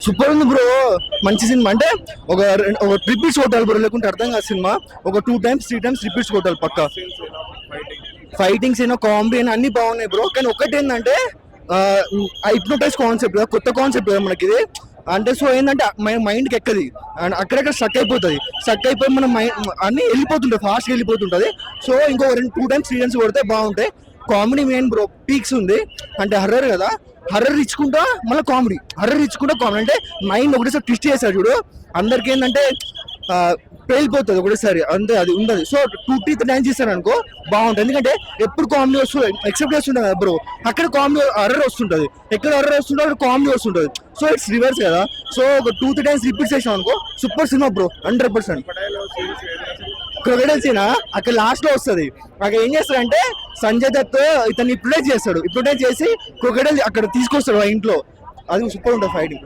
Super ఉంది bro, మంచి cinema. అంటే ఒక రిపీట్స్ కొట్టాలి బ్రో, లేకుంటే అర్థం కాదు సినిమా. ఒక 2 times 3 times రిపీట్స్ కొట్టాలి పక్కా. ఫైటింగ్స్ అయినా కామెడీ అయినా అన్ని బాగున్నాయి బ్రో. కానీ ఒకటి ఏంటంటే హిప్నోటైజ్ కాన్సెప్ట్, కొత్త కాన్సెప్ట్ కదా మనకి ఇది. అంటే సో ఏంటంటే మైండ్కి ఎక్కది అండ్ అక్కడక్కడ స్టక్ అయిపోతుంది. స్టక్ అయిపోయి మన మైండ్ అన్ని వెళ్ళిపోతుంటుంది, ఫాస్ట్గా వెళ్ళిపోతుంటుంది. సో ఇంకో 2 times 3 times కొడితే బాగుంటాయి. కామెడీ మెయిన్ బ్రో, పీక్స్ ఉంది. అంటే హర్రర్ కదా, హర్రర్ ఇచ్చుకుంటా మళ్ళీ కామెడీ, హర్రర్ ఇచ్చుకుంటా కామెడీ. అంటే మైండ్ ఒకటేసారి ట్విస్ట్ చేశాడు చూడు, అందరికి ఏంటంటే పేలిపోతుంది ఒకటేసారి, అంతే అది ఉండదు. సో 2-3 times చేశాను అనుకో బాగుంటుంది. ఎందుకంటే ఎప్పుడు కామెడీ వస్తుంది ఎక్సెప్ట్ చేస్తుంటుంది కదా బ్రో, అక్కడ కామెడీ హర్రర్ వస్తుంటుంది, ఎక్కడ హర్రర్ వస్తుంటే అక్కడ కామెడీ వస్తుంటుంది. సో ఇట్స్ రివర్స్ కదా. సో ఒక 2-3 times రిపీట్ చేసాం అనుకో super cinema bro, 100%. Crocodile scene అక్కడ లాస్ట్ లో వస్తుంది. అక్కడ ఏం చేస్తాడంటే సంజయ్ దత్ ఇతన్ని హిప్నోటైజ్ చేస్తాడు, హిప్నోటైజ్ చేసి క్రొకడైల్ అక్కడ తీసుకొస్తాడు ఆ ఇంట్లో. అది సూపర్ ఉంటుంది ఫైటింగ్.